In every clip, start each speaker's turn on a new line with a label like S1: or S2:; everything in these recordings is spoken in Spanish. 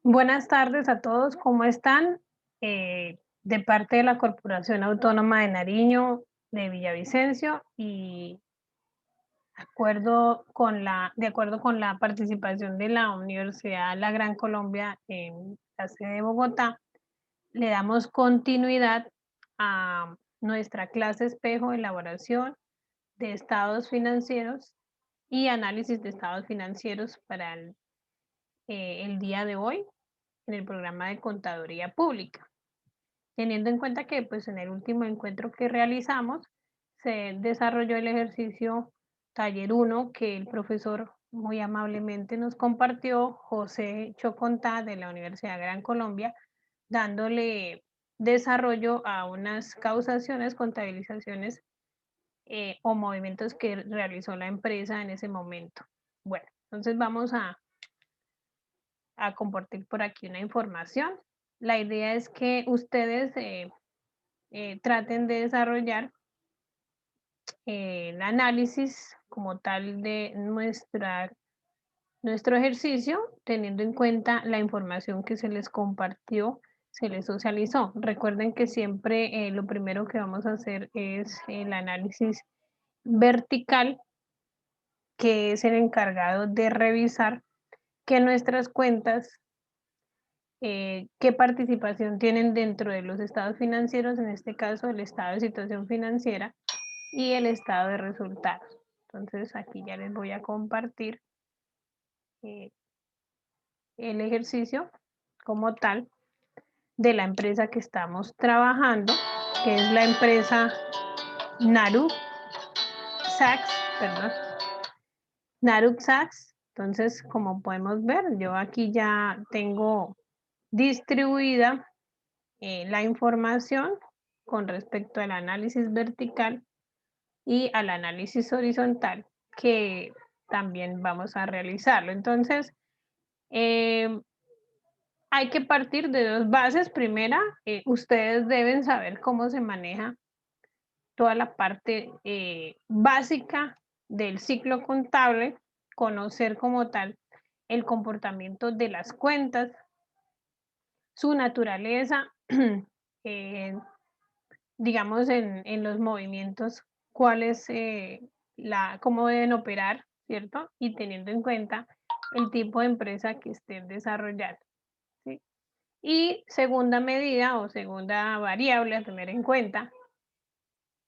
S1: Buenas tardes a todos, ¿cómo están? De parte de la Corporación Autónoma de Nariño, de Villavicencio, y de acuerdo con la participación de la Universidad La Gran Colombia en la sede de Bogotá, le damos continuidad a nuestra clase espejo de elaboración de estados financieros y análisis de estados financieros para el día de hoy en el programa de Contaduría Pública. Teniendo en cuenta que pues en el último encuentro que realizamos se desarrolló el ejercicio taller uno que el profesor muy amablemente nos compartió, José Chocontá de la Universidad Gran Colombia, dándole desarrollo a unas causaciones, contabilizaciones o movimientos que realizó la empresa en ese momento. Bueno, entonces vamos a compartir por aquí una información. La idea es que ustedes traten de desarrollar el análisis como tal de nuestro ejercicio, teniendo en cuenta la información que se les compartió, se les socializó. Recuerden que siempre lo primero que vamos a hacer es el análisis vertical, que es el encargado de revisar que nuestras cuentas qué participación tienen dentro de los estados financieros, en este caso el estado de situación financiera y el estado de resultados. Entonces aquí ya les voy a compartir eh, el ejercicio como tal de la empresa que estamos trabajando, que es la empresa Naru Sachs, perdón, Naru Sachs. Entonces, como podemos ver, yo aquí ya tengo distribuida la información con respecto al análisis vertical y al análisis horizontal que también vamos a realizarlo. Entonces, em, hay que partir de dos bases. Primera, ustedes deben saber cómo se maneja toda la parte básica del ciclo contable, conocer como tal el comportamiento de las cuentas, su naturaleza, eh, digamos, en los movimientos, cuál es cómo deben operar, ¿cierto? Y teniendo en cuenta el tipo de empresa que estén desarrollando, ¿sí? Y segunda medida o segunda variable a tener en cuenta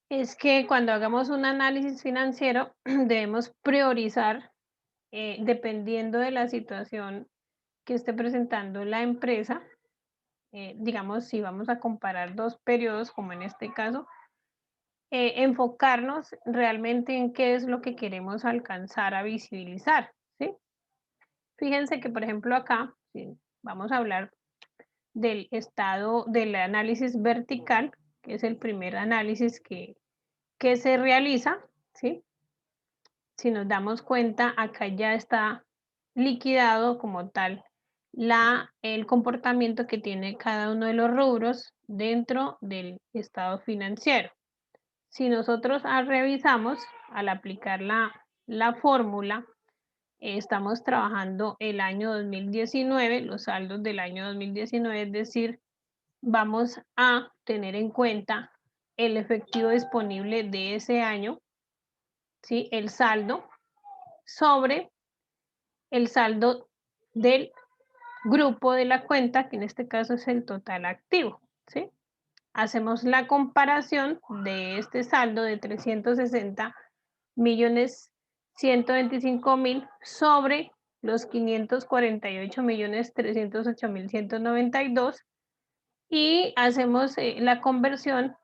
S1: es que cuando hagamos un análisis financiero debemos priorizar dependiendo de la situación que esté presentando la empresa. Digamos, si vamos a comparar dos periodos, como en este caso, enfocarnos realmente en qué es lo que queremos alcanzar a visibilizar, ¿sí? Fíjense que, por ejemplo, acá, si vamos a hablar del estado del análisis vertical, que es el primer análisis que se realiza, ¿sí? Si nos damos cuenta, acá ya está liquidado como tal el comportamiento que tiene cada uno de los rubros dentro del estado financiero. Si nosotros revisamos, al aplicar la fórmula, estamos trabajando el año 2019, los saldos del año 2019, es decir, vamos a tener en cuenta el efectivo disponible de ese año, ¿sí? El saldo sobre el saldo del grupo de la cuenta, que en este caso es el total activo, ¿sí? Hacemos la comparación de este saldo de 360.125.000 sobre los 548.308.192 y hacemos la conversión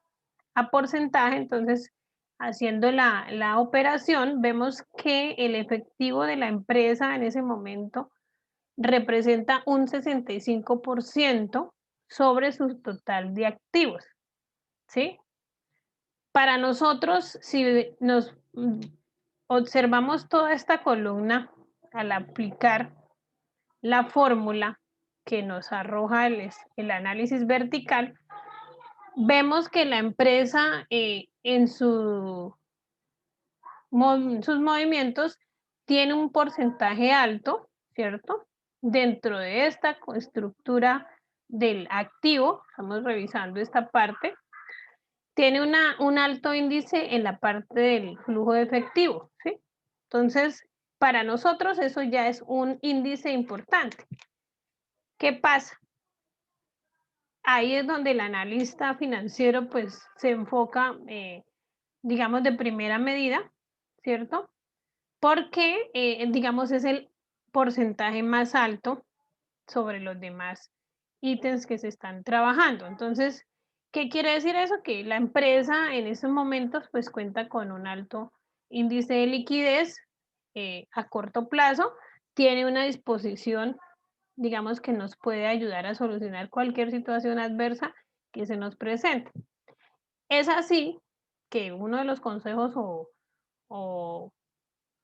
S1: a porcentaje. Entonces, haciendo la operación, vemos que el efectivo de la empresa en ese momento representa un 65% sobre su total de activos, ¿sí? Para nosotros, si nos observamos toda esta columna al aplicar la fórmula que nos arroja el análisis vertical, vemos que la empresa en sus movimientos tiene un porcentaje alto, ¿cierto? dentro de esta estructura del activo, estamos revisando esta parte, tiene un alto índice en la parte del flujo de efectivo, ¿sí? Entonces, para nosotros eso ya es un índice importante. ¿Qué pasa? Ahí es donde el analista financiero pues se enfoca, digamos, de primera medida, ¿cierto? Porque, digamos, es el porcentaje más alto sobre los demás ítems que se están trabajando. Entonces, ¿qué quiere decir eso? Que la empresa en estos momentos pues cuenta con un alto índice de liquidez a corto plazo, tiene una disposición, digamos, que nos puede ayudar a solucionar cualquier situación adversa que se nos presente. Es así que uno de los consejos o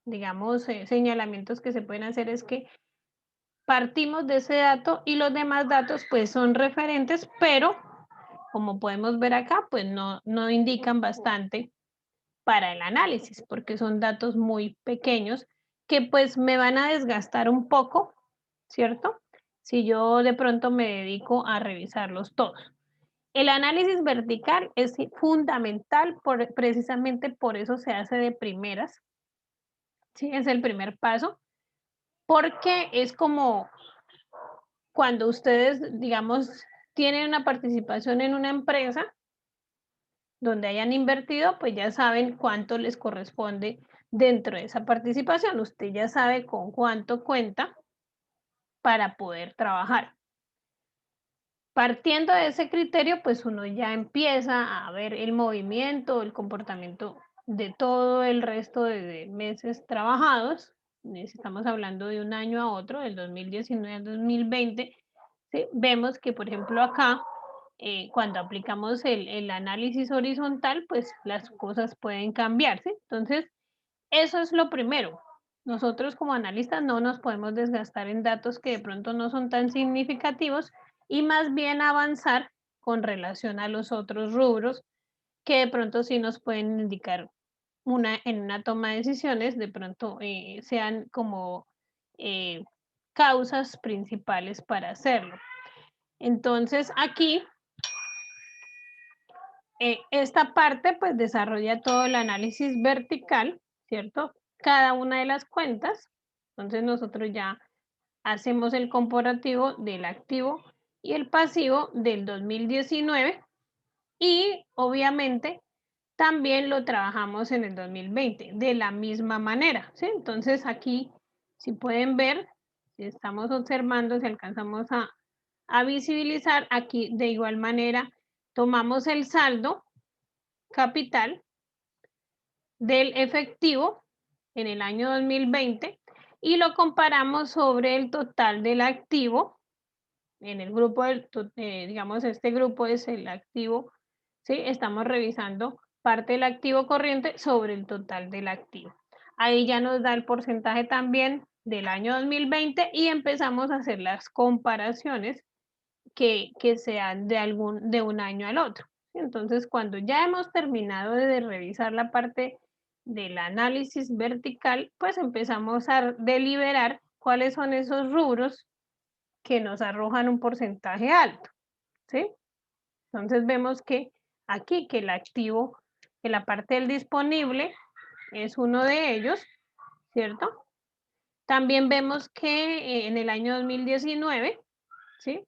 S1: digamos, señalamientos que se pueden hacer es que partimos de ese dato y los demás datos pues son referentes, pero como podemos ver acá, pues no indican bastante para el análisis, porque son datos muy pequeños que pues me van a desgastar un poco, ¿cierto? Si yo de pronto me dedico a revisarlos todos. El análisis vertical es fundamental, precisamente por eso se hace de primeras, ¿sí? Es el primer paso, porque es como cuando ustedes, digamos, tienen una participación en una empresa donde hayan invertido, pues ya saben cuánto les corresponde dentro de esa participación. Usted ya sabe con cuánto cuenta para poder trabajar. Partiendo de ese criterio, pues uno ya empieza a ver el movimiento, el comportamiento de todo el resto de meses trabajados. Si estamos hablando de un año a otro, del 2019 al 2020, ¿sí? Vemos que, por ejemplo, acá, cuando aplicamos el análisis horizontal, pues las cosas pueden cambiar, ¿sí? Entonces, eso es lo primero. Nosotros como analistas no nos podemos desgastar en datos que de pronto no son tan significativos y más bien avanzar con relación a los otros rubros que de pronto sí nos pueden indicar en una toma de decisiones, de pronto sean como eh, causas principales para hacerlo. Entonces aquí, esta parte pues desarrolla todo el análisis vertical, ¿cierto? Cada una de las cuentas. Entonces nosotros ya hacemos el comparativo del activo y el pasivo del 2019 y obviamente también lo trabajamos en el 2020 de la misma manera, ¿sí? Entonces aquí, si pueden ver, si estamos observando, si alcanzamos a visibilizar, aquí de igual manera tomamos el saldo capital del efectivo en el año 2020 y lo comparamos sobre el total del activo en el grupo, digamos, este grupo es el activo, ¿sí? Estamos revisando parte del activo corriente sobre el total del activo. Ahí ya nos da el porcentaje también del año 2020 y empezamos a hacer las comparaciones que sean de un año al otro. Entonces, cuando ya hemos terminado de revisar la parte del análisis vertical, pues empezamos a deliberar cuáles son esos rubros que nos arrojan un porcentaje alto, ¿sí? Entonces vemos que aquí, que el activo, que la parte del disponible es uno de ellos, ¿cierto? También vemos que en el año 2019, ¿sí?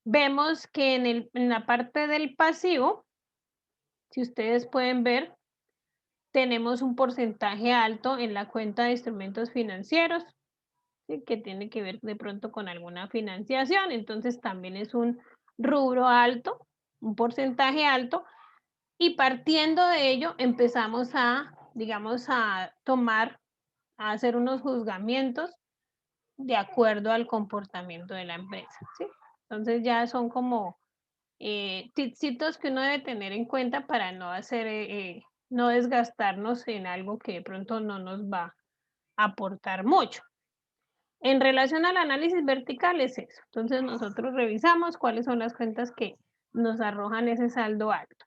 S1: Vemos que en la parte del pasivo, si ustedes pueden ver, tenemos un porcentaje alto en la cuenta de instrumentos financieros, ¿sí? Que tiene que ver de pronto con alguna financiación, entonces también es un rubro alto, un porcentaje alto, y partiendo de ello empezamos a, digamos, a tomar, a hacer unos juzgamientos de acuerdo al comportamiento de la empresa, ¿sí? Entonces ya son como tipsitos que uno debe tener en cuenta para no hacer, no desgastarnos en algo que de pronto no nos va a aportar mucho. En relación al análisis vertical es eso. Entonces nosotros revisamos cuáles son las cuentas que nos arrojan ese saldo alto.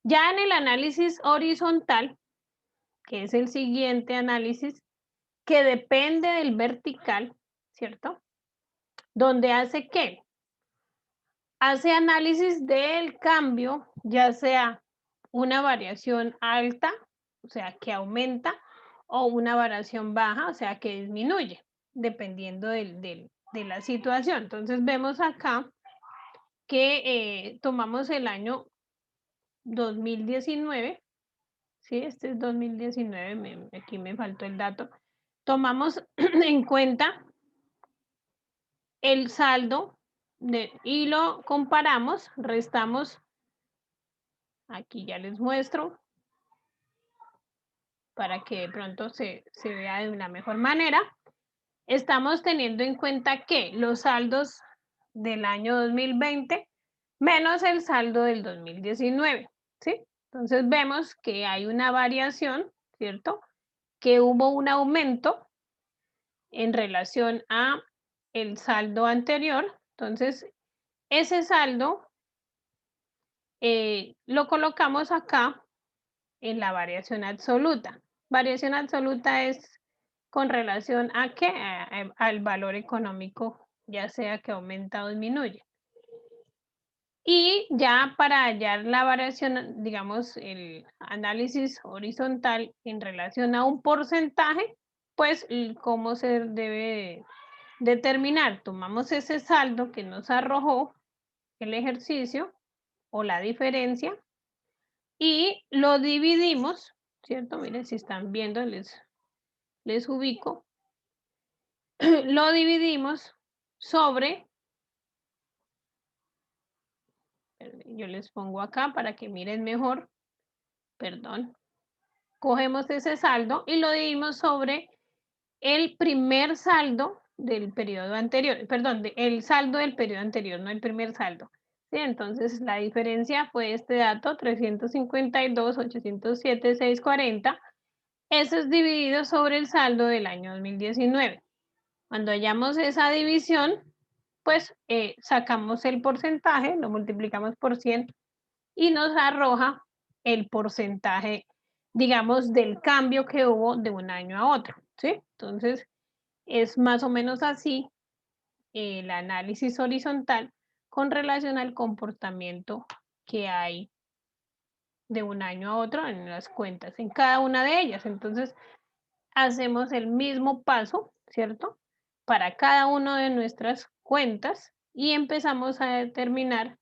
S1: Ya en el análisis horizontal, que es el siguiente análisis, que depende del vertical, ¿cierto? Donde hace qué? Hace análisis del cambio, ya sea una variación alta, o sea, que aumenta, o una variación baja, o sea, que disminuye, dependiendo de la situación. Entonces vemos acá que tomamos el año 2019, ¿sí? Este es 2019, aquí me faltó el dato. Tomamos en cuenta el saldo y lo comparamos, restamos, aquí ya les muestro, para que de pronto se vea de una mejor manera. Estamos teniendo en cuenta que los saldos del año 2020 menos el saldo del 2019, ¿sí? Entonces vemos que hay una variación, ¿cierto? Que hubo un aumento en relación a el saldo anterior. Entonces, ese saldo lo colocamos acá en la variación absoluta. Variación absoluta es con relación a qué? Al valor económico, ya sea que aumenta o disminuye. Y ya para hallar la variación, digamos, el análisis horizontal en relación a un porcentaje, pues cómo se debe determinar. Tomamos ese saldo que nos arrojó el ejercicio o la diferencia y lo dividimos, ¿cierto? Miren, si están viendo, les ubico. Lo dividimos sobre, yo les pongo acá para que miren mejor, perdón. Cogemos ese saldo y lo dividimos sobre el primer saldo del periodo anterior, perdón, el saldo del periodo anterior, no el primer saldo. ¿Sí? Entonces, la diferencia fue este dato, 352.807.640. Eso es dividido sobre el saldo del año 2019. Cuando hallamos esa división, pues sacamos el porcentaje, lo multiplicamos por 100 y nos arroja el porcentaje, digamos, del cambio que hubo de un año a otro, ¿sí? Entonces, es más o menos así el análisis horizontal con relación al comportamiento que hay de un año a otro en las cuentas, en cada una de ellas. Entonces, hacemos el mismo paso, ¿cierto? Para cada una de nuestras cuentas y empezamos a determinar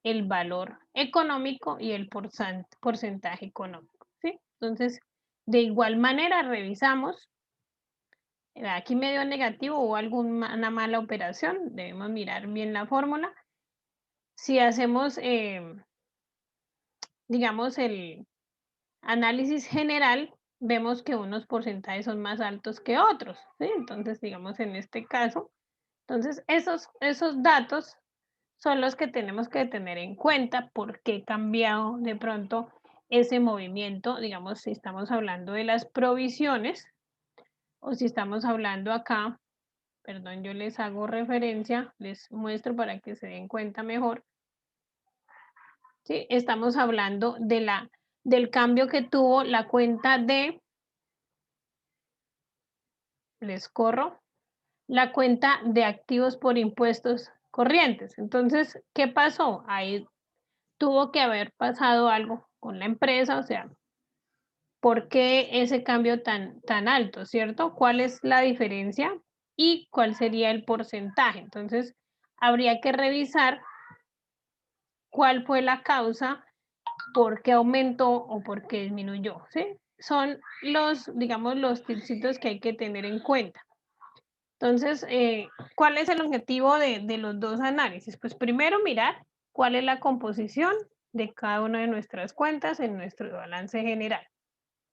S1: el valor económico y el porcentaje económico, ¿sí? Entonces, de igual manera revisamos, aquí medio negativo o alguna mala operación, debemos mirar bien la fórmula. Si hacemos, digamos, el análisis general, vemos que unos porcentajes son más altos que otros, ¿sí? Entonces, digamos, en este caso, entonces esos datos son los que tenemos que tener en cuenta porque he cambiado de pronto ese movimiento, digamos, si estamos hablando de las provisiones o si estamos hablando acá, perdón, yo les hago referencia, les muestro para que se den cuenta mejor, ¿sí? Estamos hablando del cambio que tuvo la cuenta de, les corro, la cuenta de activos por impuestos corrientes. Entonces, ¿qué pasó? Ahí tuvo que haber pasado algo con la empresa, o sea, ¿por qué ese cambio tan alto, cierto? ¿Cuál es la diferencia y cuál sería el porcentaje? Entonces, habría que revisar cuál fue la causa, por qué aumentó o por qué disminuyó, ¿sí? Son los, digamos, los tipsitos que hay que tener en cuenta. Entonces, ¿cuál es el objetivo de los dos análisis? Pues primero mirar cuál es la composición de cada una de nuestras cuentas en nuestro balance general,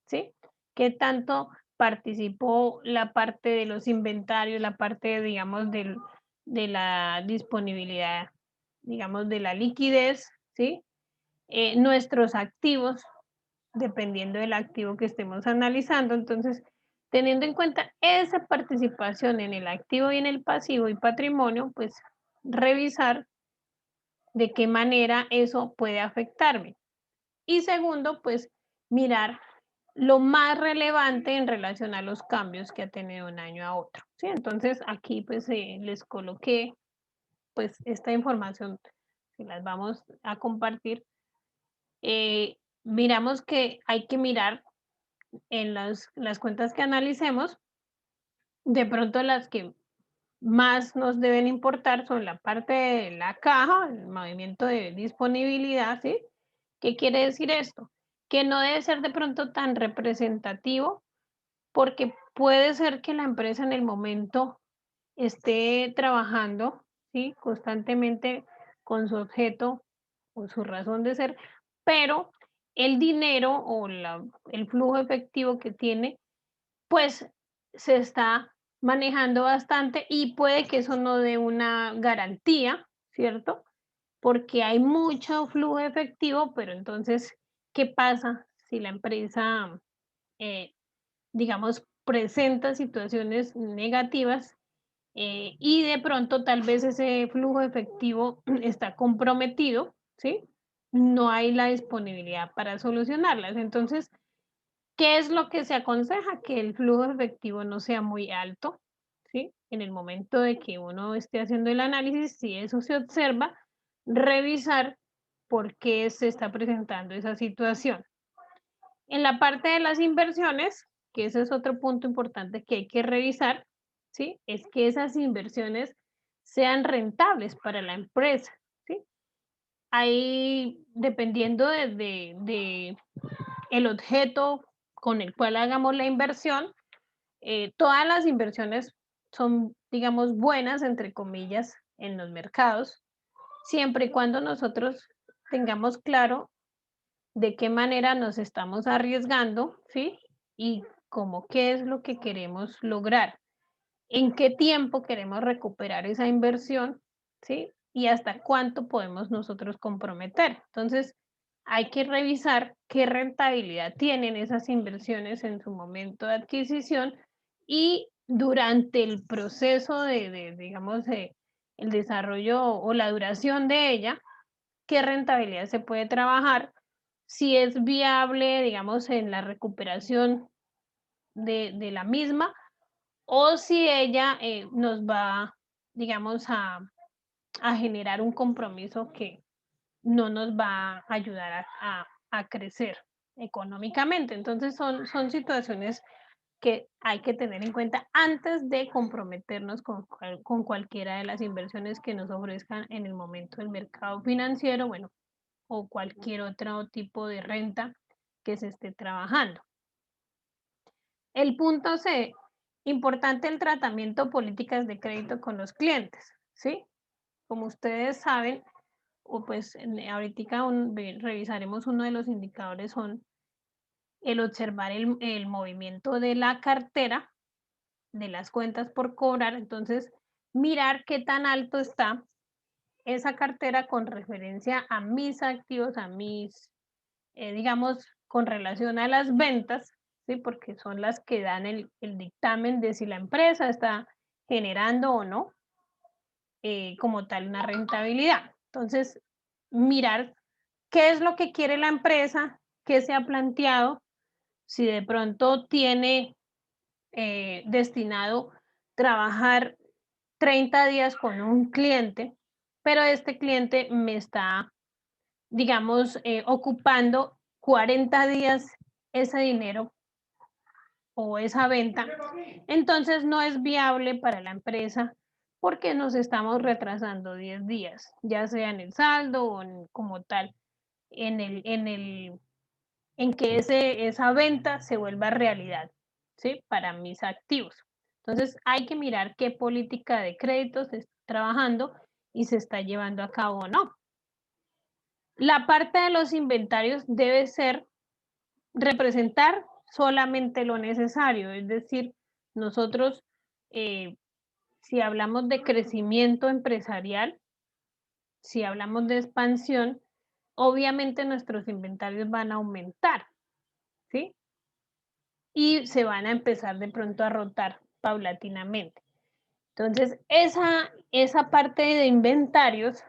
S1: ¿sí? ¿Qué tanto participó la parte de los inventarios, la parte, digamos, de la disponibilidad, digamos, de la liquidez, ¿sí? Nuestros activos, dependiendo del activo que estemos analizando. Entonces, teniendo en cuenta esa participación en el activo y en el pasivo y patrimonio, pues revisar de qué manera eso puede afectarme. Y segundo, pues mirar lo más relevante en relación a los cambios que ha tenido un año a otro, ¿sí? Entonces, aquí, pues, les coloqué, pues, esta información que las vamos a compartir. Miramos que hay que mirar en las cuentas que analicemos, de pronto las que más nos deben importar son la parte de la caja, el movimiento de disponibilidad, ¿sí? ¿Qué quiere decir esto? Que no debe ser de pronto tan representativo, porque puede ser que la empresa en el momento esté trabajando, ¿sí? Constantemente con su objeto o su razón de ser, pero el dinero o el flujo efectivo que tiene, pues se está manejando bastante y puede que eso no dé una garantía, ¿cierto? Porque hay mucho flujo efectivo, pero entonces, ¿qué pasa si la empresa, eh, digamos, presenta situaciones negativas, y de pronto tal vez ese flujo efectivo está comprometido, ¿sí? No hay la disponibilidad para solucionarlas. Entonces, ¿qué es lo que se aconseja? Que el flujo efectivo no sea muy alto, ¿sí? En el momento de que uno esté haciendo el análisis, si eso se observa, revisar por qué se está presentando esa situación. En la parte de las inversiones, que ese es otro punto importante que hay que revisar, ¿sí? Es que esas inversiones sean rentables para la empresa, ¿sí? Ahí, dependiendo de el objeto con el cual hagamos la inversión, todas las inversiones son, digamos, buenas, entre comillas, en los mercados, siempre y cuando nosotros tengamos claro de qué manera nos estamos arriesgando, ¿sí? Y como qué es lo que queremos lograr, en qué tiempo queremos recuperar esa inversión, ¿sí? Y hasta cuánto podemos nosotros comprometer. Entonces, hay que revisar qué rentabilidad tienen esas inversiones en su momento de adquisición y durante el proceso digamos, el desarrollo o la duración de ella, qué rentabilidad se puede trabajar, si es viable, digamos, en la recuperación de la misma, o si ella nos va, digamos, a generar un compromiso que no nos va a ayudar a crecer económicamente. Entonces son situaciones que hay que tener en cuenta antes de comprometernos con cualquiera de las inversiones que nos ofrezcan en el momento del mercado financiero, bueno, o cualquier otro tipo de renta que se esté trabajando. El punto C, importante el tratamiento políticas de crédito con los clientes, ¿sí? Como ustedes saben, o pues ahorita revisaremos uno de los indicadores son el observar el movimiento de la cartera, de las cuentas por cobrar, entonces mirar qué tan alto está esa cartera con referencia a mis activos, a mis, digamos, con relación a las ventas, ¿sí? Porque son las que dan el dictamen de si la empresa está generando o no como tal una rentabilidad. Entonces, mirar qué es lo que quiere la empresa, qué se ha planteado, si de pronto tiene destinado trabajar 30 días con un cliente, pero este cliente me está, digamos, ocupando 40 días ese dinero o esa venta, entonces no es viable para la empresa porque nos estamos retrasando 10 días, ya sea en el saldo o como tal, en que esa venta se vuelva realidad, ¿sí? Para mis activos. Entonces hay que mirar qué política de crédito se está trabajando y se está llevando a cabo o no. La parte de los inventarios debe ser representar solamente lo necesario, es decir, nosotros, eh, si hablamos de crecimiento empresarial, si hablamos de expansión, obviamente nuestros inventarios van a aumentar, ¿sí? Y se van a empezar de pronto a rotar paulatinamente. Entonces, esa parte de inventarios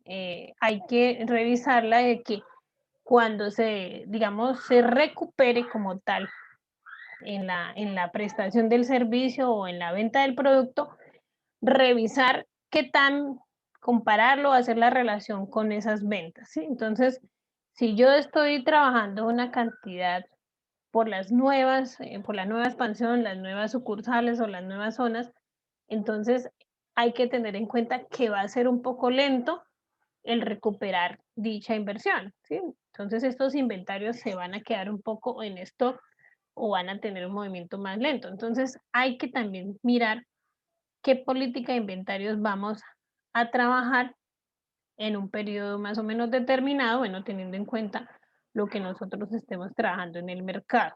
S1: hay que revisarla de que cuando digamos, se recupere como tal en la prestación del servicio o en la venta del producto, revisar qué tan, compararlo, hacer la relación con esas ventas, ¿sí? Entonces, si yo estoy trabajando una cantidad por la nueva expansión, las nuevas sucursales o las nuevas zonas, entonces hay que tener en cuenta que va a ser un poco lento el recuperar dicha inversión, ¿sí? Entonces estos inventarios se van a quedar un poco en stock o van a tener un movimiento más lento. Entonces hay que también mirar qué política de inventarios vamos a trabajar en un periodo más o menos determinado, bueno, teniendo en cuenta lo que nosotros estemos trabajando en el mercado.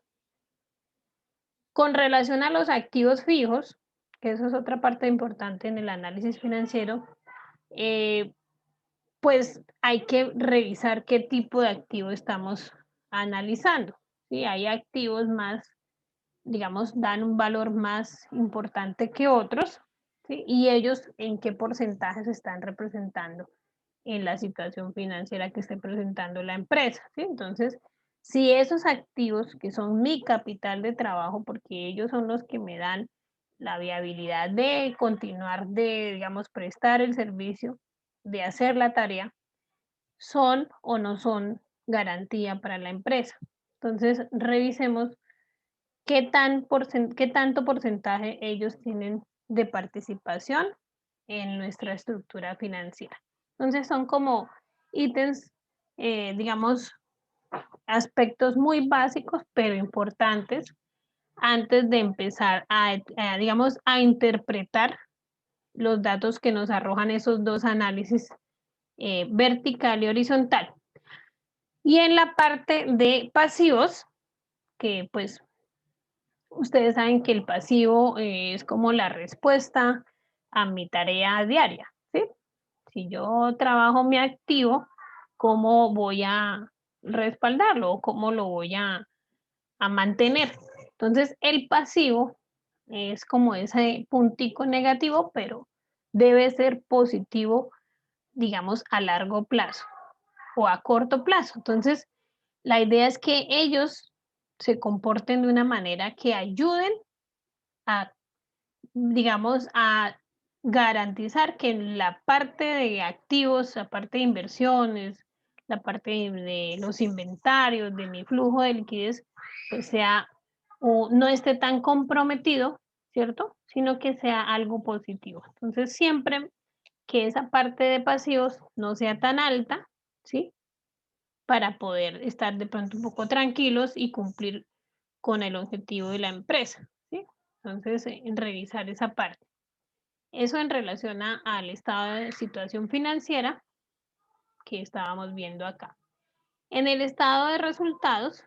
S1: Con relación a los activos fijos, que eso es otra parte importante en el análisis financiero, eh, pues hay que revisar qué tipo de activo estamos analizando. ¿Sí? Hay activos más, digamos, dan un valor más importante que otros, ¿sí? Y ellos en qué porcentaje se están representando en la situación financiera que esté presentando la empresa, ¿sí? Entonces, si esos activos que son mi capital de trabajo, porque ellos son los que me dan la viabilidad de continuar, de, digamos, prestar el servicio, de hacer la tarea, son o no son garantía para la empresa. Entonces, revisemos qué tanto porcentaje ellos tienen de participación en nuestra estructura financiera. Entonces, son como ítems, digamos, aspectos muy básicos, pero importantes antes de empezar digamos, a interpretar los datos que nos arrojan esos dos análisis vertical y horizontal. Y en la parte de pasivos, que pues ustedes saben que el pasivo es como la respuesta a mi tarea diaria, ¿sí? Si yo trabajo mi activo, ¿cómo voy a respaldarlo o cómo lo voy a mantener? Entonces, el pasivo es como ese puntico negativo, pero debe ser positivo, digamos, a largo plazo o a corto plazo. Entonces, la idea es que ellos se comporten de una manera que ayuden a, digamos, a garantizar que la parte de activos, la parte de inversiones, la parte de los inventarios, de mi flujo de liquidez, pues sea o no esté tan comprometido, ¿cierto? Sino que sea algo positivo. Entonces, siempre que esa parte de pasivos no sea tan alta, ¿sí? Para poder estar de pronto un poco tranquilos y cumplir con el objetivo de la empresa, ¿sí? Entonces, en revisar esa parte. Eso en relación al estado de situación financiera que estábamos viendo acá. En el estado de resultados,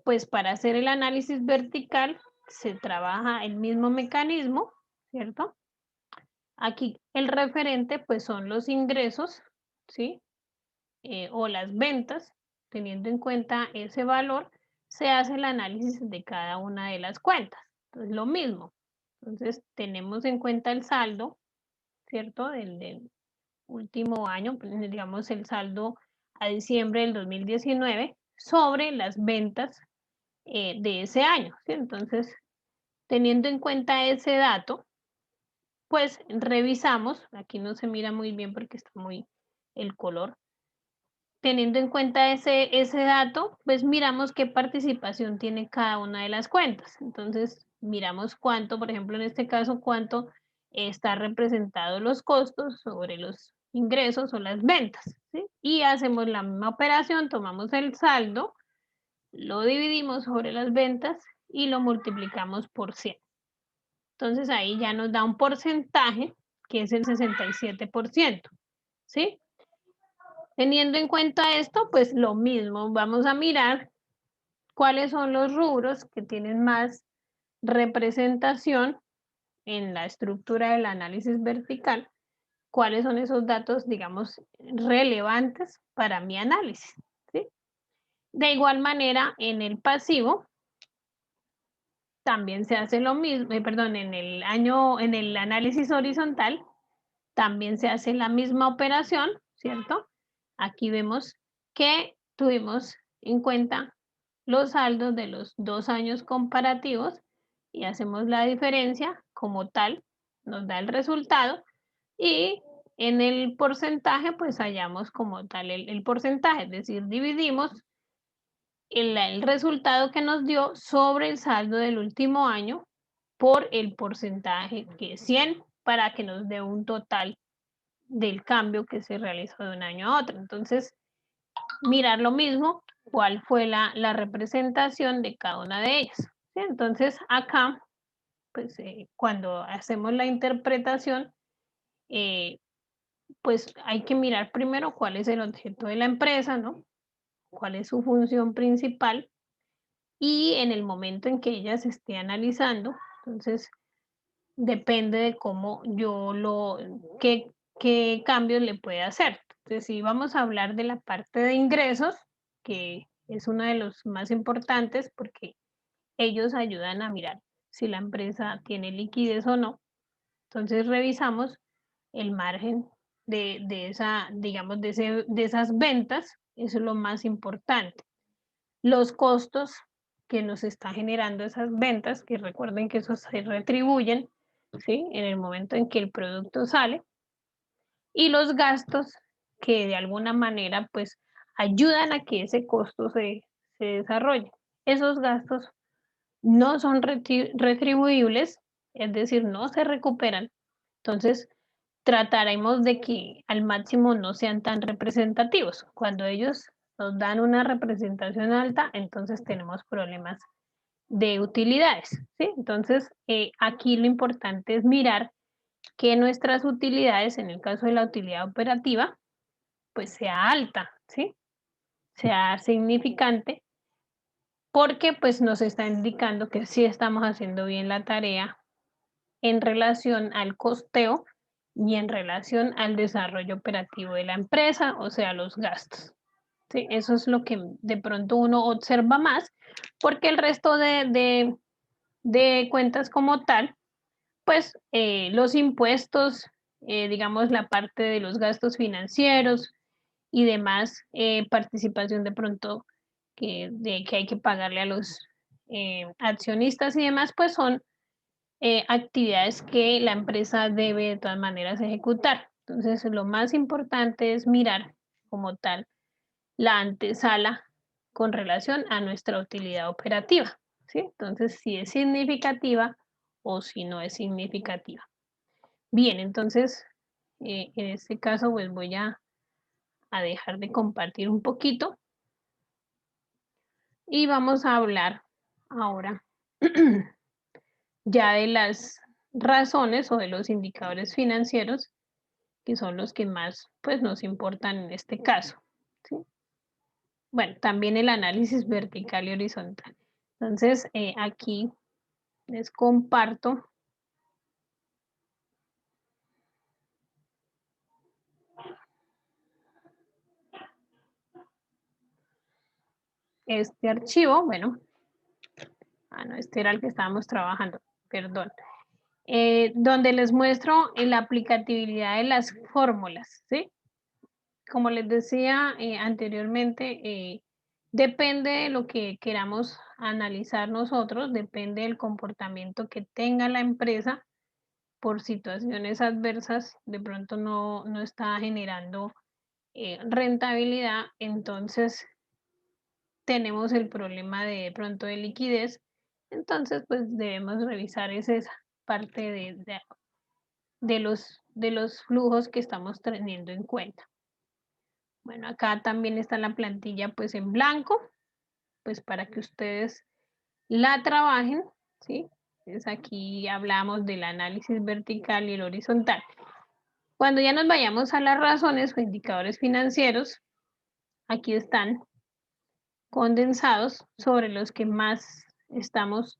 S1: pues para hacer el análisis vertical se trabaja el mismo mecanismo, ¿cierto? Aquí el referente pues son los ingresos, ¿sí? O las ventas, teniendo en cuenta ese valor, se hace el análisis de cada una de las cuentas. Entonces, lo mismo. Entonces, tenemos en cuenta el saldo, ¿cierto? Del último año, pues, digamos el saldo a diciembre del 2019 sobre las ventas de ese año, ¿sí? Entonces, teniendo en cuenta ese dato, pues revisamos, aquí no se mira muy bien porque está muy el color, teniendo en cuenta ese dato, pues miramos qué participación tiene cada una de las cuentas. Entonces, miramos cuánto, por ejemplo, en este caso, cuánto está representado los costos sobre los ingresos o las ventas, ¿sí? Y hacemos la misma operación, tomamos el saldo, lo dividimos sobre las ventas y lo multiplicamos por 100. Entonces, ahí ya nos da un porcentaje que es el 67%, ¿sí? Teniendo en cuenta esto, pues lo mismo, vamos a mirar cuáles son los rubros que tienen más representación en la estructura del análisis vertical, cuáles son esos datos, digamos, relevantes para mi análisis, ¿sí? De igual manera, en el pasivo también se hace lo mismo, perdón, en el análisis horizontal también se hace la misma operación, ¿cierto? Aquí vemos que tuvimos en cuenta los saldos de los 2 años comparativos y hacemos la diferencia como tal, nos da el resultado y en el porcentaje pues hallamos como tal el porcentaje, es decir, dividimos el resultado que nos dio sobre el saldo del último año por el porcentaje que es 100 para que nos dé un total del cambio que se realizó de un año a otro. Entonces, mirar lo mismo, cuál fue la representación de cada una de ellas. ¿Sí? Entonces, acá, pues cuando hacemos la interpretación, eh, pues hay que mirar primero cuál es el objeto de la empresa, ¿no? Cuál es su función principal y en el momento en que ella se esté analizando, entonces depende de cómo qué cambios le puede hacer. Entonces, si vamos a hablar de la parte de ingresos, que es uno de los más importantes porque ellos ayudan a mirar si la empresa tiene liquidez o no. Entonces, revisamos el margen de esa, digamos, de esas ventas, eso es lo más importante. Los costos que nos está generando esas ventas, que recuerden que esos se retribuyen, ¿sí? En el momento en que el producto sale, y los gastos que de alguna manera, pues, ayudan a que ese costo se desarrolle. Esos gastos no son retribuibles, es decir, no se recuperan. Entonces, trataremos de que al máximo no sean tan representativos. Cuando ellos nos dan una representación alta, entonces tenemos problemas de utilidades, ¿sí? Entonces, aquí lo importante es mirar que nuestras utilidades, en el caso de la utilidad operativa, pues sea alta, ¿sí? Sea significante, porque pues nos está indicando que sí estamos haciendo bien la tarea en relación al costeo y en relación al desarrollo operativo de la empresa, o sea, los gastos. Sí, eso es lo que de pronto uno observa más, porque el resto de cuentas como tal, pues los impuestos, digamos la parte de los gastos financieros y demás, participación de pronto que hay que pagarle a los accionistas y demás, pues son actividades que la empresa debe de todas maneras ejecutar. Entonces, lo más importante es mirar como tal la antesala con relación a nuestra utilidad operativa, ¿sí? Entonces, si es significativa o si no es significativa. Bien, entonces, en este caso, pues voy a dejar de compartir un poquito y vamos a hablar ahora ya de las razones o de los indicadores financieros que son los que más pues nos importan en este caso, ¿sí? Bueno, también el análisis vertical y horizontal. Entonces, aquí les comparto este archivo, bueno, no, este era el que estábamos trabajando, perdón, donde les muestro la aplicabilidad de las fórmulas, ¿sí? Como les decía anteriormente, depende de lo que queramos analizar nosotros, depende del comportamiento que tenga la empresa por situaciones adversas, de pronto no está generando rentabilidad, entonces tenemos el problema de pronto de liquidez, entonces pues debemos revisar esa parte de los flujos que estamos teniendo en cuenta. Bueno, acá también está la plantilla pues en blanco, pues para que ustedes la trabajen, ¿sí? Entonces aquí hablamos del análisis vertical y el horizontal. Cuando ya nos vayamos a las razones o indicadores financieros, aquí están condensados sobre los que más estamos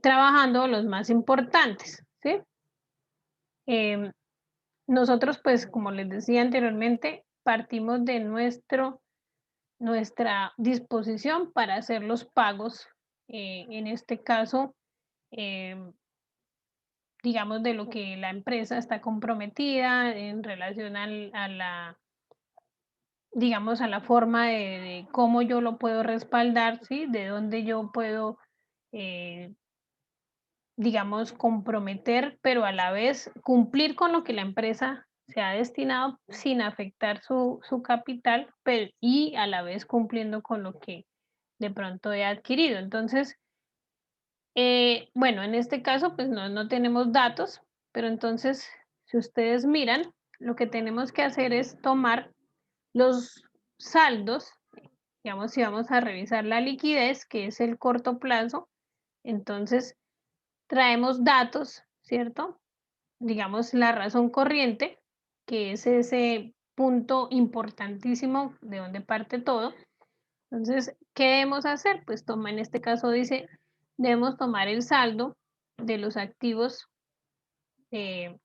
S1: trabajando, los más importantes, ¿sí? Em, nosotros, pues, como les decía anteriormente, partimos de nuestra disposición para hacer los pagos, en este caso, em, digamos, de lo que la empresa está comprometida en relación digamos, a la forma de cómo yo lo puedo respaldar, ¿sí? De dónde yo puedo, eh, digamos, comprometer, pero a la vez cumplir con lo que la empresa se ha destinado sin afectar su capital, y a la vez cumpliendo con lo que de pronto he adquirido. Entonces, bueno, en este caso, pues no tenemos datos, pero entonces, si ustedes miran, lo que tenemos que hacer es tomar los saldos, digamos, si vamos a revisar la liquidez, que es el corto plazo, entonces traemos datos, ¿cierto? Digamos, la razón corriente, que es ese punto importantísimo de donde parte todo. Entonces, ¿qué debemos hacer? Pues toma, en este caso dice, debemos tomar el saldo de los activos eh,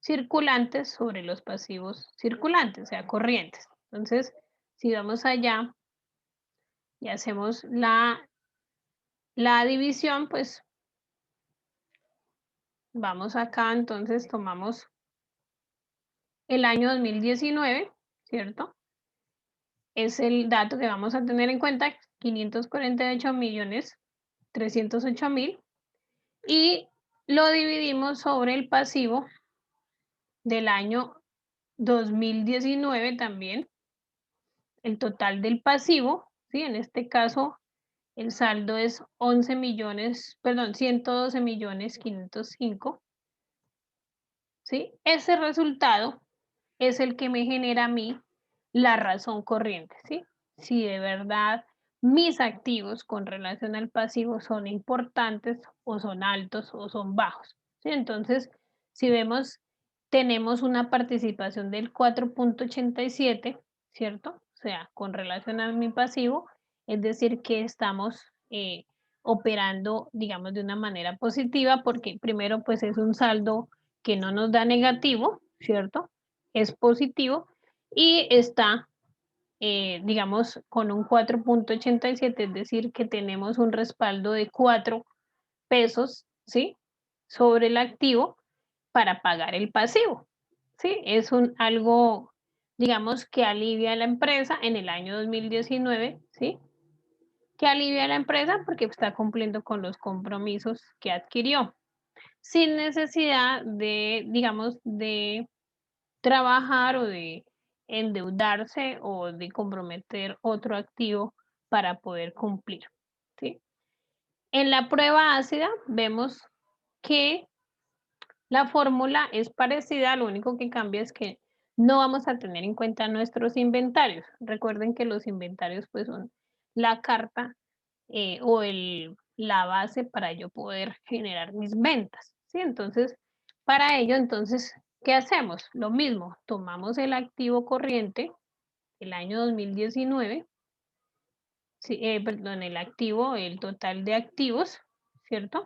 S1: circulantes sobre los pasivos circulantes, o sea, corrientes. Entonces, si vamos allá y hacemos la división, pues vamos acá, entonces tomamos el año 2019, ¿cierto? Es el dato que vamos a tener en cuenta, 548.308.000, y lo dividimos sobre el pasivo del año 2019 también, el total del pasivo, ¿sí? En este caso, el saldo es 11 millones, perdón, 112.505.000, ¿sí? Ese resultado es el que me genera a mí la razón corriente, ¿sí? Si de verdad mis activos con relación al pasivo son importantes o son altos o son bajos, ¿sí? Entonces, si vemos, tenemos una participación del 4,87, ¿cierto? O sea, con relación a mi pasivo, es decir, que estamos operando, digamos, de una manera positiva, porque primero, pues es un saldo que no nos da negativo, ¿cierto? Es positivo y está, digamos, con un 4,87, es decir, que tenemos un respaldo de 4 pesos, ¿sí? Sobre el activo para pagar el pasivo, ¿sí? Es algo, digamos, que alivia a la empresa en el año 2019, ¿sí? Que alivia a la empresa porque está cumpliendo con los compromisos que adquirió, sin necesidad de, digamos, de trabajar o de endeudarse o de comprometer otro activo para poder cumplir, ¿sí? En la prueba ácida vemos que la fórmula es parecida, lo único que cambia es que no vamos a tener en cuenta nuestros inventarios. Recuerden que los inventarios pues son la carta o la base para yo poder generar mis ventas, ¿sí? Entonces, para ello, entonces, ¿qué hacemos? Lo mismo, tomamos el activo corriente, el año 2019, sí, perdón, el activo, el total de activos, ¿cierto?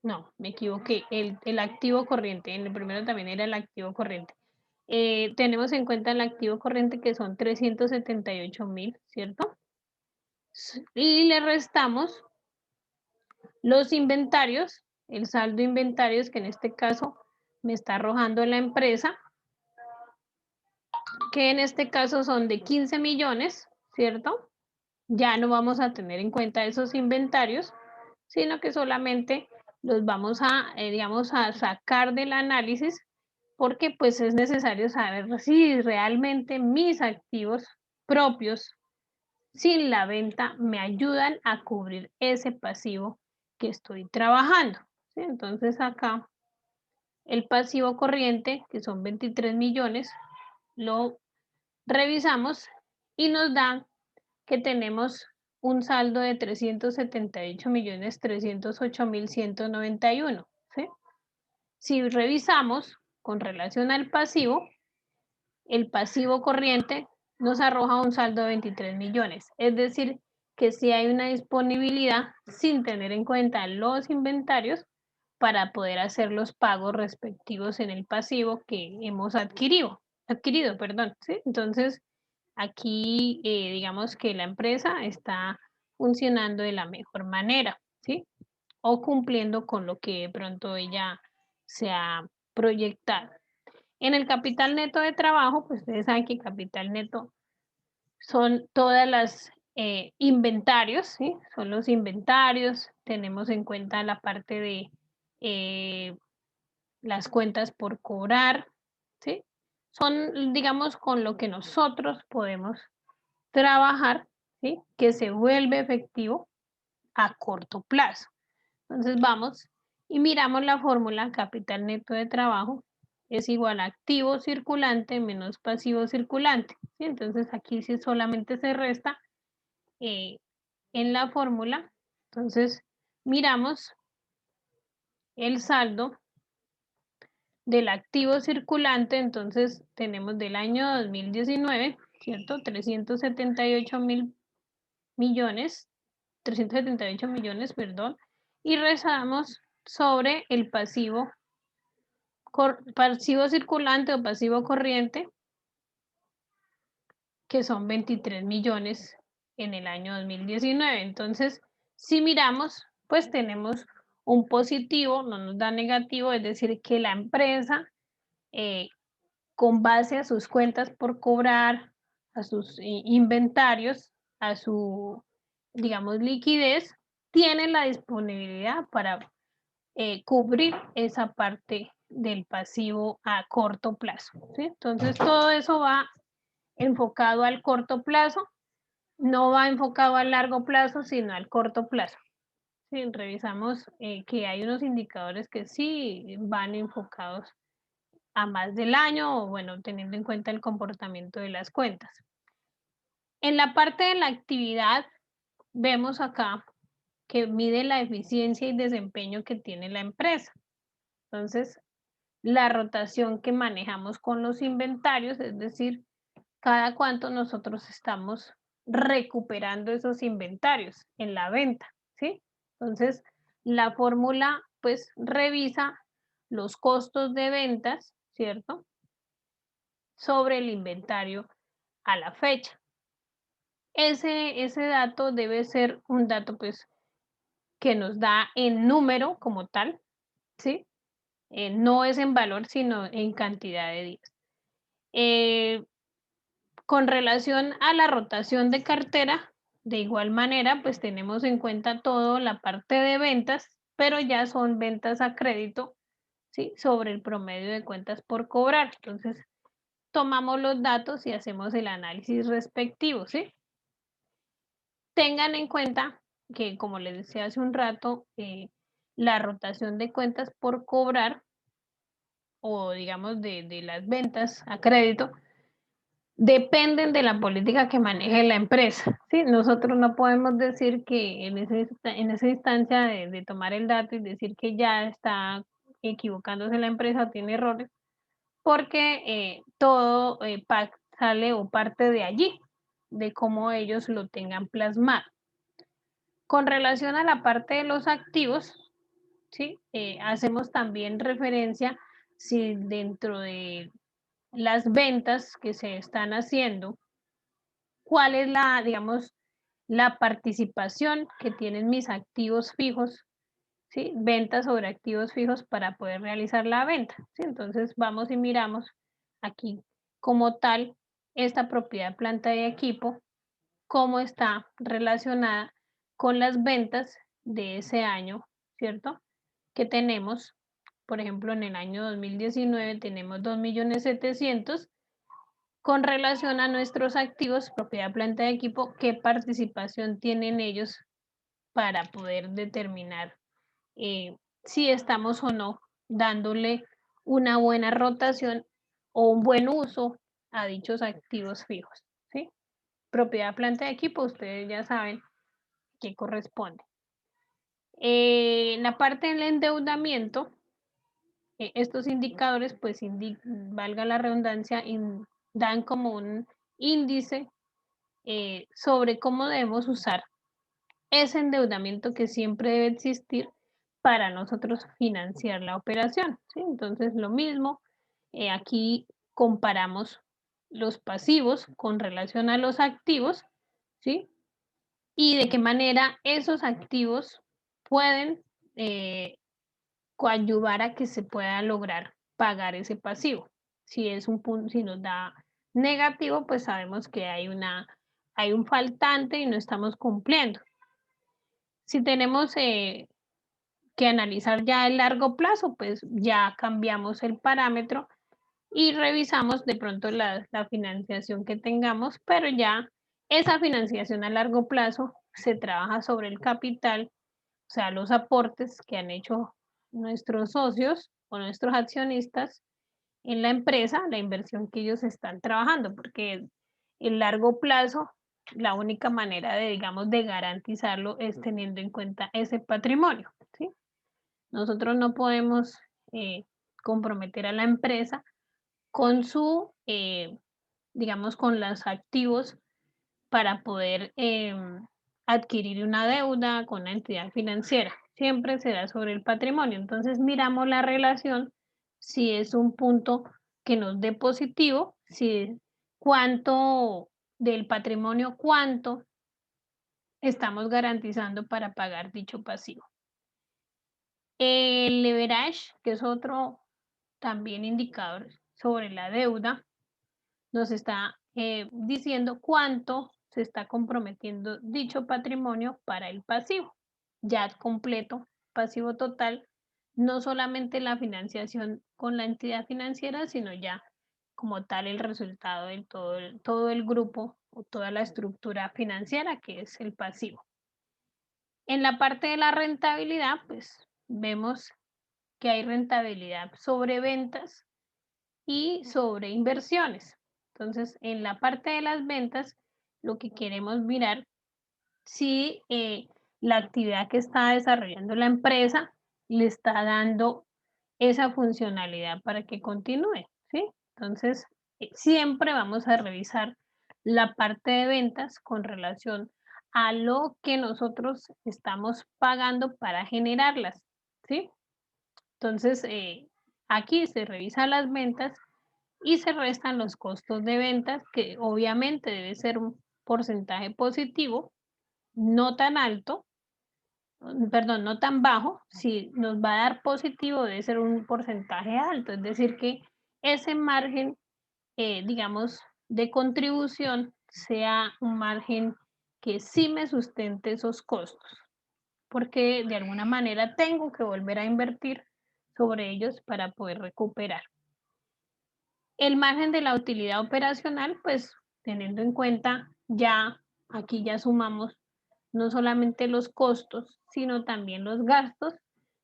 S1: No, me equivoqué, el activo corriente, en el primero también era el activo corriente. Tenemos en cuenta el activo corriente que son 378.000, ¿cierto? Y le restamos los inventarios, el saldo inventarios que en este caso me está arrojando la empresa, que en este caso son de 15 millones, ¿cierto? Ya no vamos a tener en cuenta esos inventarios, sino que solamente los vamos a, digamos, a sacar del análisis, porque pues es necesario saber si realmente mis activos propios sin la venta me ayudan a cubrir ese pasivo que estoy trabajando, ¿sí? Entonces acá el pasivo corriente, que son 23 millones, lo revisamos y nos da que tenemos un saldo de 378.308.191, ¿sí? Si revisamos con relación al pasivo, el pasivo corriente nos arroja un saldo de 23 millones, es decir, que sí hay una disponibilidad sin tener en cuenta los inventarios para poder hacer los pagos respectivos en el pasivo que hemos adquirido, perdón, ¿sí? Entonces, aquí digamos que la empresa está funcionando de la mejor manera, ¿sí? O cumpliendo con lo que de pronto ella se ha proyectado. En el capital neto de trabajo, pues ustedes saben que capital neto son todas las inventarios, ¿sí? Son los inventarios, tenemos en cuenta la parte de las cuentas por cobrar, ¿sí? Son, digamos, con lo que nosotros podemos trabajar, ¿sí? Que se vuelve efectivo a corto plazo. Entonces vamos y miramos la fórmula capital neto de trabajo es igual a activo circulante menos pasivo circulante, ¿sí? Entonces aquí sí solamente se resta eh, en la fórmula. Entonces miramos el saldo del activo circulante, entonces tenemos del año 2019, ¿cierto? 378 millones, perdón, y rezamos sobre el pasivo circulante o pasivo corriente, que son 23 millones en el año 2019. Entonces, si miramos, pues tenemos un positivo, no nos da negativo, es decir, que la empresa eh, con base a sus cuentas por cobrar, a sus inventarios, a su, digamos, liquidez, tienen la disponibilidad para cubrir esa parte del pasivo a corto plazo, ¿sí? Entonces, todo eso va enfocado al corto plazo, no va enfocado al largo plazo, sino al corto plazo. Sí, revisamos que hay unos indicadores que sí van enfocados a más del año, o bueno, teniendo en cuenta el comportamiento de las cuentas. En la parte de la actividad, vemos acá que mide la eficiencia y desempeño que tiene la empresa. Entonces, la rotación que manejamos con los inventarios, es decir, cada cuánto nosotros estamos recuperando esos inventarios en la venta, ¿sí? Entonces, la fórmula, pues, revisa los costos de ventas, ¿cierto? Sobre el inventario a la fecha. Ese dato debe ser un dato pues que nos da en número como tal, ¿sí? No es en valor, sino en cantidad de días. Con relación a la rotación de cartera, de igual manera, pues tenemos en cuenta toda la parte de ventas, pero ya son ventas a crédito, ¿sí? Sobre el promedio de cuentas por cobrar. Entonces, tomamos los datos y hacemos el análisis respectivo, ¿sí? Tengan en cuenta que, como les decía hace un rato, la rotación de cuentas por cobrar o digamos de las ventas a crédito dependen de la política que maneje la empresa. ¿Sí? Nosotros no podemos decir que en esa instancia de tomar el dato y decir que ya está equivocándose la empresa o tiene errores, porque todo sale o parte de allí, de cómo ellos lo tengan plasmado. Con relación a la parte de los activos, ¿sí? Hacemos también referencia si dentro de las ventas que se están haciendo, cuál es la, digamos, la participación que tienen mis activos fijos, ¿sí? Ventas sobre activos fijos para poder realizar la venta, ¿sí? Entonces vamos y miramos aquí como tal esta propiedad planta de equipo, cómo está relacionada con las ventas de ese año, ¿cierto? Que tenemos, por ejemplo, en el año 2019 tenemos 2.700.000 con relación a nuestros activos, propiedad, planta de equipo, qué participación tienen ellos para poder determinar si estamos o no dándole una buena rotación o un buen uso a dichos activos fijos, ¿sí? Propiedad, planta de equipo, ustedes ya saben qué corresponde. La parte del endeudamiento, estos indicadores, pues valga la redundancia, dan como un índice sobre cómo debemos usar ese endeudamiento que siempre debe existir para nosotros financiar la operación, ¿sí? Entonces, lo mismo, aquí comparamos los pasivos con relación a los activos, ¿sí? Y de qué manera esos activos pueden coadyuvar a que se pueda lograr pagar ese pasivo, Si es un punto, si nos da negativo, pues sabemos que hay un faltante y no estamos cumpliendo. Si tenemos que analizar ya el largo plazo, pues ya cambiamos el parámetro y revisamos de pronto la financiación que tengamos, pero ya esa financiación a largo plazo se trabaja sobre el capital, o sea, los aportes que han hecho nuestros socios o nuestros accionistas en la empresa, la inversión que ellos están trabajando, porque el largo plazo, la única manera de, digamos, de garantizarlo es teniendo en cuenta ese patrimonio, ¿sí? Nosotros no podemos comprometer a la empresa con digamos, con los activos para poder adquirir una deuda con una entidad financiera. Siempre se da sobre el patrimonio. Entonces miramos la relación, si es un punto que nos dé positivo, si cuánto del patrimonio, cuánto estamos garantizando para pagar dicho pasivo. El leverage, que es otro también indicador sobre la deuda, nos está diciendo cuánto se está comprometiendo dicho patrimonio para el pasivo, ya completo, pasivo total, no solamente la financiación con la entidad financiera, sino ya como tal el resultado de todo el grupo o toda la estructura financiera que es el pasivo. En la parte de la rentabilidad, pues vemos que hay rentabilidad sobre ventas y sobre inversiones. Entonces, en la parte de las ventas, lo que queremos mirar si la actividad que está desarrollando la empresa le está dando esa funcionalidad para que continúe, ¿sí? Entonces, siempre vamos a revisar la parte de ventas con relación a lo que nosotros estamos pagando para generarlas, ¿sí? Entonces, aquí se revisan las ventas y se restan los costos de ventas, que obviamente debe ser un porcentaje positivo, no tan alto, perdón, no tan bajo. Si nos va a dar positivo, debe ser un porcentaje alto, es decir, que ese margen, digamos, de contribución sea un margen que sí me sustente esos costos, porque de alguna manera tengo que volver a invertir sobre ellos para poder recuperar. El margen de la utilidad operacional, pues teniendo en cuenta ya, aquí ya sumamos no solamente los costos, sino también los gastos.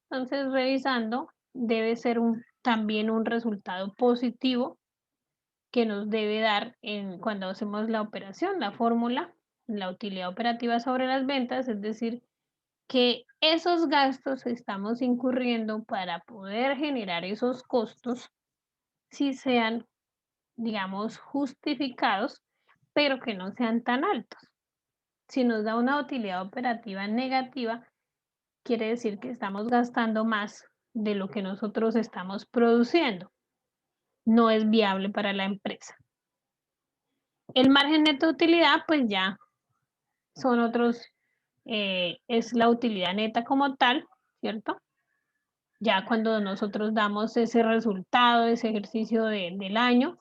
S1: Entonces, revisando, debe ser también un resultado positivo que nos debe dar cuando hacemos la operación, la fórmula, la utilidad operativa sobre las ventas, es decir, que esos gastos estamos incurriendo para poder generar esos costos, si sean, digamos, justificados, pero que no sean tan altos. Si nos da una utilidad operativa negativa, quiere decir que estamos gastando más de lo que nosotros estamos produciendo. No es viable para la empresa. El margen neto de utilidad, pues ya son otros, es la utilidad neta como tal, ¿cierto? Ya cuando nosotros damos ese resultado, ese ejercicio del año,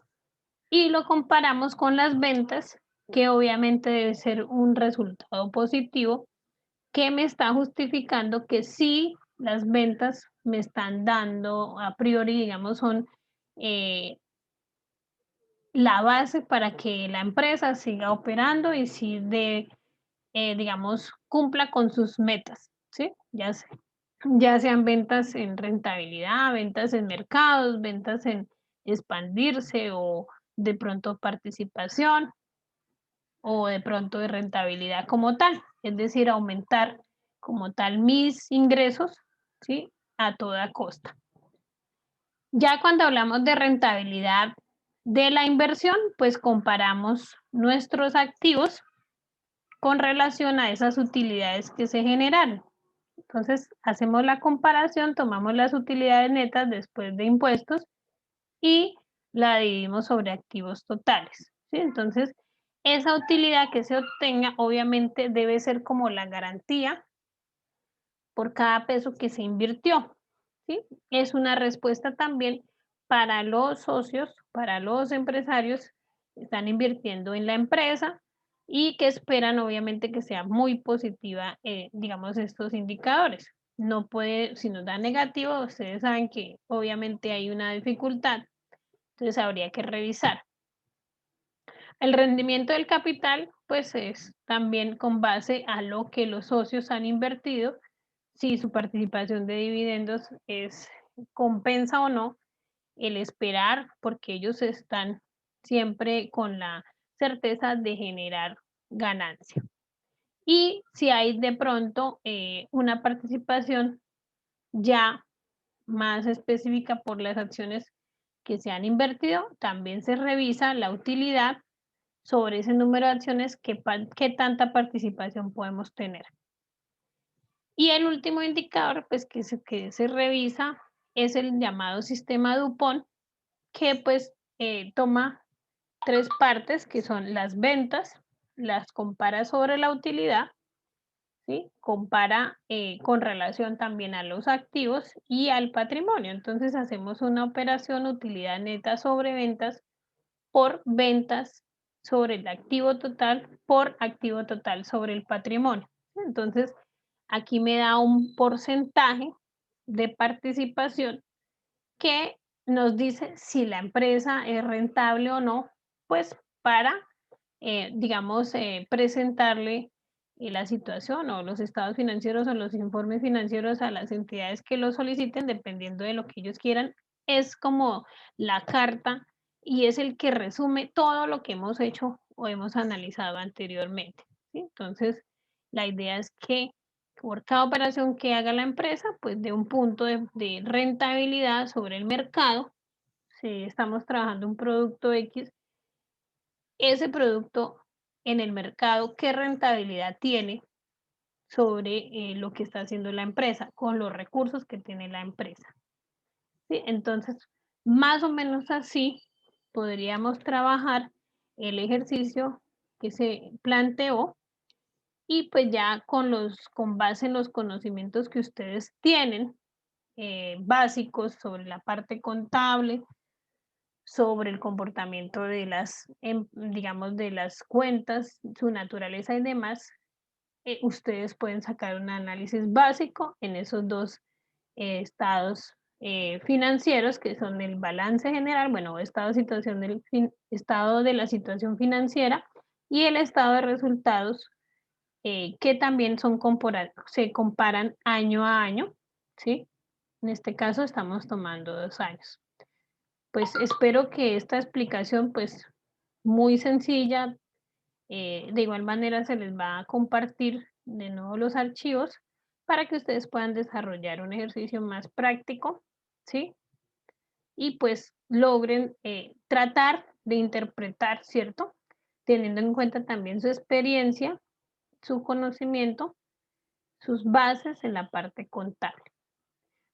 S1: y lo comparamos con las ventas, que obviamente debe ser un resultado positivo, que me está justificando que sí las ventas me están dando a priori, digamos, son la base para que la empresa siga operando y sí digamos, cumpla con sus metas, ¿sí? Ya sean ventas en rentabilidad, ventas en mercados, ventas en expandirse o de pronto participación o de pronto de rentabilidad como tal, es decir, aumentar como tal mis ingresos, ¿sí? A toda costa. Ya cuando hablamos de rentabilidad de la inversión, pues comparamos nuestros activos con relación a esas utilidades que se generaron. Entonces, hacemos la comparación, tomamos las utilidades netas después de impuestos y la dividimos sobre activos totales, ¿sí? Entonces, esa utilidad que se obtenga, obviamente, debe ser como la garantía por cada peso que se invirtió, ¿sí? Es una respuesta también para los socios, para los empresarios que están invirtiendo en la empresa y que esperan obviamente que sea muy positiva, digamos, estos indicadores. No puede, si nos da negativo, ustedes saben que obviamente hay una dificultad, entonces habría que revisar. El rendimiento del capital, pues es también con base a lo que los socios han invertido, si su participación de dividendos es compensa o no el esperar, porque ellos están siempre con la certeza de generar ganancia. Y si hay de pronto una participación ya más específica por las acciones que se han invertido, también se revisa la utilidad sobre ese número de acciones, qué tanta participación podemos tener. Y el último indicador pues, que se revisa es el llamado sistema DuPont, que pues toma tres partes, que son las ventas, las compara sobre la utilidad, ¿sí? Compara con relación también a los activos y al patrimonio. Entonces hacemos una operación utilidad neta sobre ventas por ventas sobre el activo total por activo total sobre el patrimonio. Entonces, aquí me da un porcentaje de participación que nos dice si la empresa es rentable o no, pues para, digamos, presentarle la situación o los estados financieros o los informes financieros a las entidades que lo soliciten, dependiendo de lo que ellos quieran. Es como la carta y es el que resume todo lo que hemos hecho o hemos analizado anteriormente, ¿sí? Entonces, la idea es que por cada operación que haga la empresa, pues de un punto de rentabilidad sobre el mercado, si estamos trabajando un producto X, ese producto en el mercado, ¿qué rentabilidad tiene sobre lo que está haciendo la empresa con los recursos que tiene la empresa? ¿Sí? Entonces, más o menos así podríamos trabajar el ejercicio que se planteó y pues ya con base en los conocimientos que ustedes tienen básicos sobre la parte contable, sobre el comportamiento de las, digamos, de las cuentas, su naturaleza y demás, ustedes pueden sacar un análisis básico en esos dos estados financieros, que son el balance general, bueno, estado de la situación financiera y el estado de resultados, que también se comparan año a año, ¿sí? En este caso estamos tomando 2 años. Pues espero que esta explicación, pues muy sencilla, de igual manera se les va a compartir de nuevo los archivos para que ustedes puedan desarrollar un ejercicio más práctico, ¿sí? Y pues logren tratar de interpretar, ¿cierto? Teniendo en cuenta también su experiencia, su conocimiento, sus bases en la parte contable.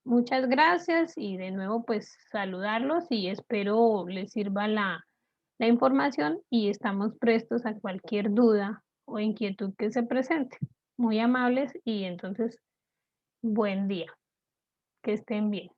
S1: Muchas gracias y de nuevo pues saludarlos y espero les sirva la información y estamos prestos a cualquier duda o inquietud que se presente. Muy amables y entonces buen día, que estén bien.